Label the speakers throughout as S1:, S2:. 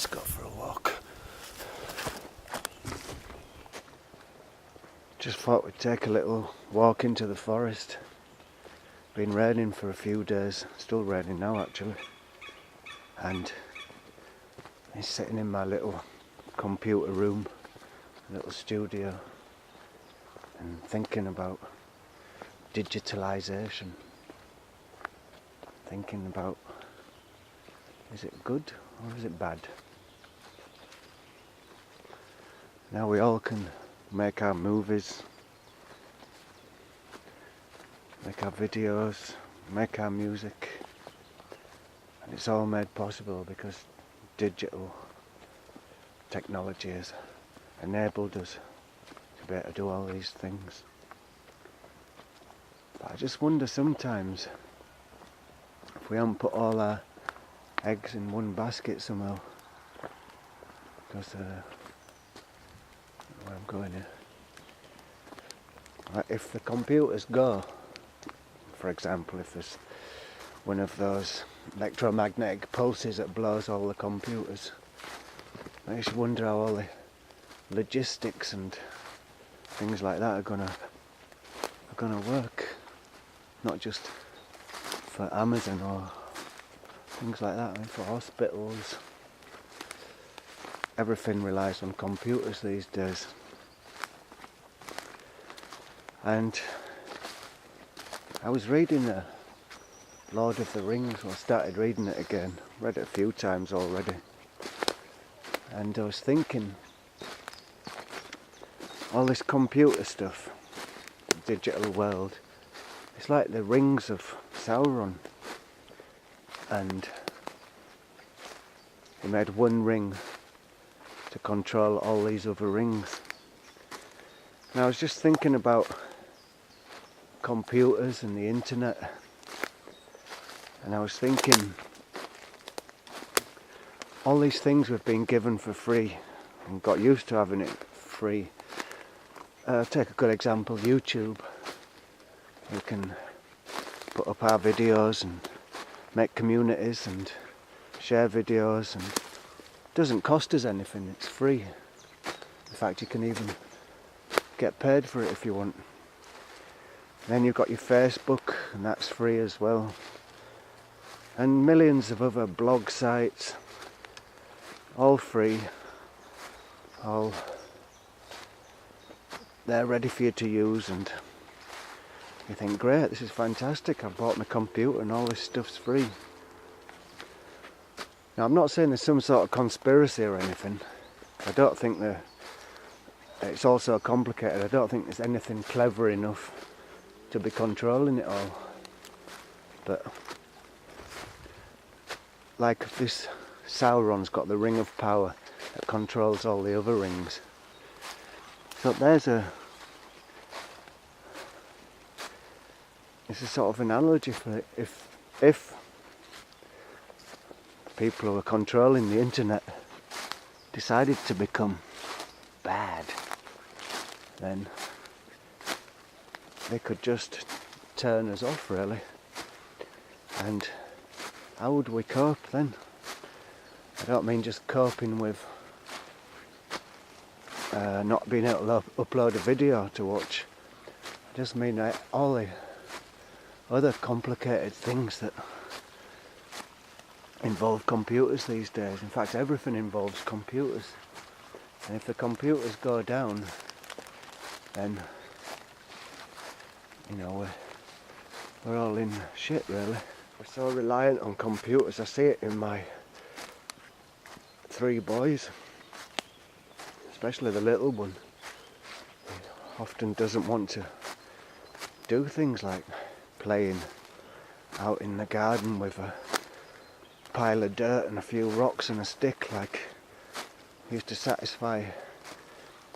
S1: Let's go for a walk. Just thought we'd take a little walk into the forest. Been raining for a few days, still raining now actually. And I'm sitting in my little computer room, little studio, and thinking about digitalisation. Thinking about, is it good or is it bad? Now we all can make our movies, make our videos, make our music, and it's all made possible because digital technology has enabled us to be able to do all these things. But I just wonder sometimes if we haven't put all our eggs in one basket somehow, because where I'm going here. Like if the computers go, for example, if there's one of those electromagnetic pulses that blows all the computers, I just wonder how all the logistics and things like that are gonna work. Not just for Amazon or things like that, I mean for hospitals. Everything relies on computers these days. And I was reading Lord of the Rings, or started reading it again, read it a few times already. And I was thinking, all this computer stuff, the digital world, it's like the rings of Sauron. And he made one ring to control all these other rings. And I was just thinking about computers and the internet, and I was thinking all these things we've been given for free and got used to having it free. Take a good example, YouTube. We can put up our videos and make communities and share videos, and it doesn't cost us anything, it's free. In fact, you can even get paid for it if you want. Then you've got your Facebook, and that's free as well. And millions of other blog sites, all free, all they're ready for you to use, and you think, great, this is fantastic, I've bought my computer and all this stuff's free. Now I'm not saying there's some sort of conspiracy or anything. I don't think it's all so complicated. I don't think there's anything clever enough to be controlling it all. But like if this Sauron's got the ring of power that controls all the other rings. So there's a sort of analogy for it. If people who are controlling the internet decided to become bad, then they could just turn us off, really. And how would we cope then? I don't mean just coping with not being able to upload a video to watch. I just mean all the other complicated things that involve computers these days. In fact, everything involves computers. And if the computers go down, then, you know, we're all in shit, really. We're so reliant on computers. I see it in my 3 boys, especially the little one. He often doesn't want to do things like playing out in the garden with a pile of dirt and a few rocks and a stick like used to satisfy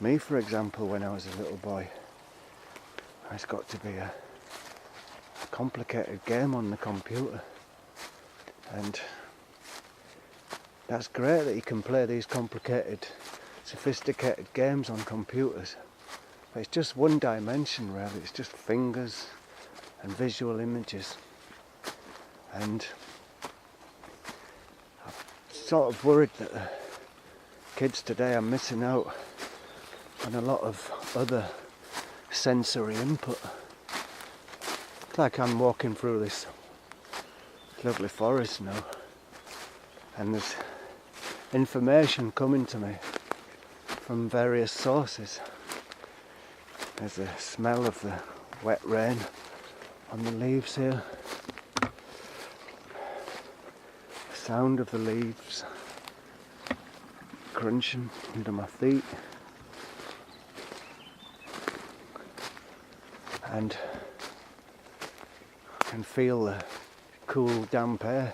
S1: me, for example, when I was a little boy. It's got to be a complicated game on the computer, and that's great that you can play these complicated, sophisticated games on computers, but it's just one dimension, really. It's just fingers and visual images, and I'm sort of worried that Kids today are missing out on a lot of other sensory input. It's like I'm walking through this lovely forest now, and there's information coming to me from various sources. There's the smell of the wet rain on the leaves here, the sound of the leaves crunching under my feet, and I can feel the cool damp air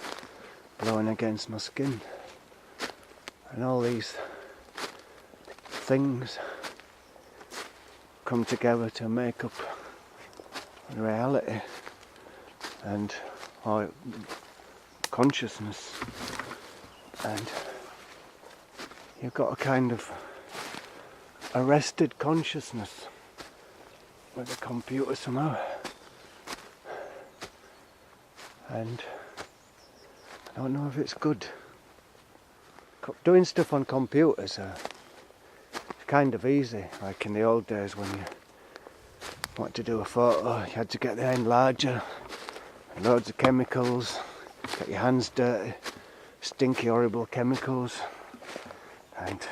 S1: blowing against my skin, and all these things come together to make up reality and our consciousness. And you've got a kind of arrested consciousness with the computer somehow, and I don't know if it's good. Doing stuff on computers it's kind of easy, like in the old days when you wanted to do a photo, you had to get the enlarger, loads of chemicals, get your hands dirty, stinky horrible chemicals, and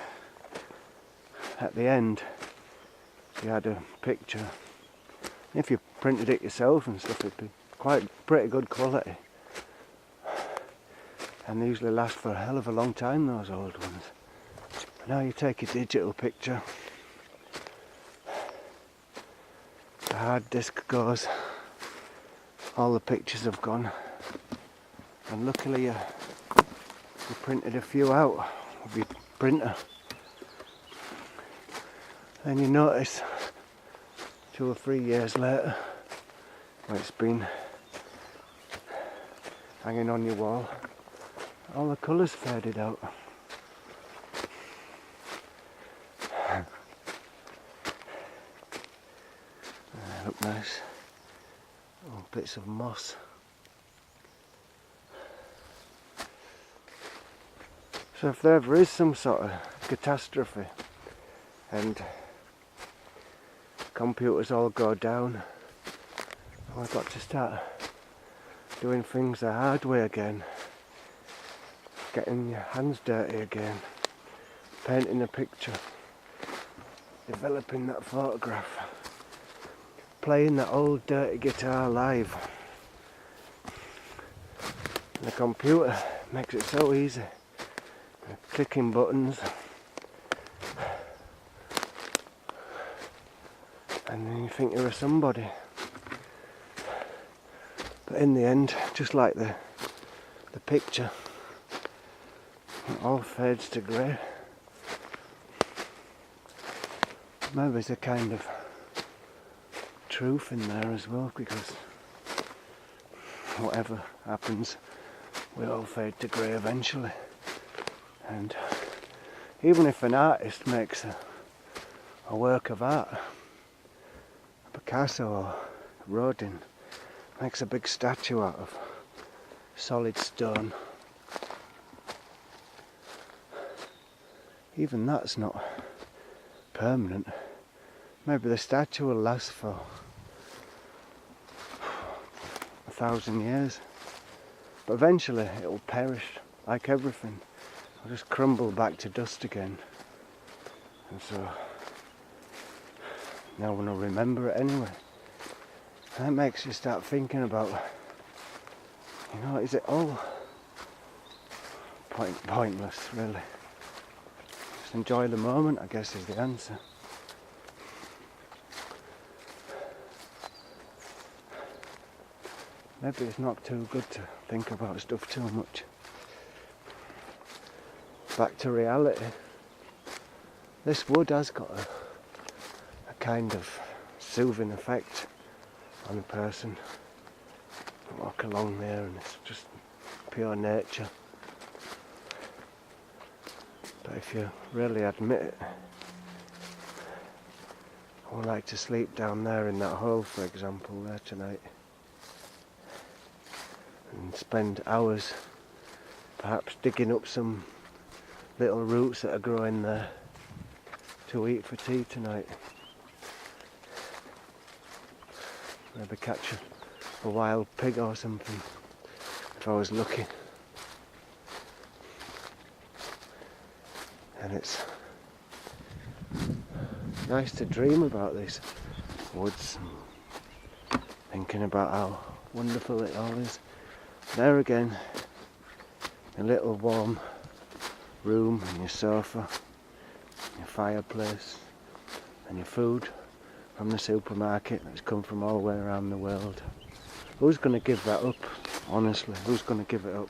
S1: at the end you had a picture. If you printed it yourself and stuff, it'd be pretty good quality, and they usually last for a hell of a long time, those old ones. Now you take a digital picture, the hard disk goes, all the pictures have gone, and luckily you printed a few out with your printer. Then you notice 2 or 3 years later, when it's been hanging on your wall, all the colours faded out. They look nice. Oh, bits of moss. So if there ever is some sort of catastrophe and computers all go down, I've got to start doing things the hard way again, getting your hands dirty again, painting a picture, developing that photograph, playing that old dirty guitar live. And the computer makes it so easy, clicking buttons, and then you think you're somebody. But in the end, just like the picture, it all fades to grey. Maybe there's a kind of truth in there as well, because whatever happens, we all fade to grey eventually. And even if an artist makes a work of art, Picasso or Rodin makes a big statue out of solid stone, even that's not permanent. Maybe the statue will last for 1,000 years, but eventually it will perish, like everything. It'll just crumble back to dust again, and so no one will remember it anyway. And that makes you start thinking about, is it all pointless, really? Just enjoy the moment, I guess, is the answer. Maybe it's not too good to think about stuff too much. Back to reality. This wood has got a kind of soothing effect on a person. I walk along there and it's just pure nature. But if you really admit it, I would like to sleep down there in that hole, for example, there tonight, and spend hours perhaps digging up some little roots that are growing there to eat for tea tonight. Maybe catch a wild pig or something if I was lucky. And it's nice to dream about these woods, thinking about how wonderful it all is. There again, a little warm room and your sofa, your fireplace and your food from the supermarket that's come from all the way around the world. Who's going to give that up? Honestly, who's going to give it up?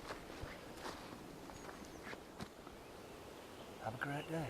S1: Have a great day.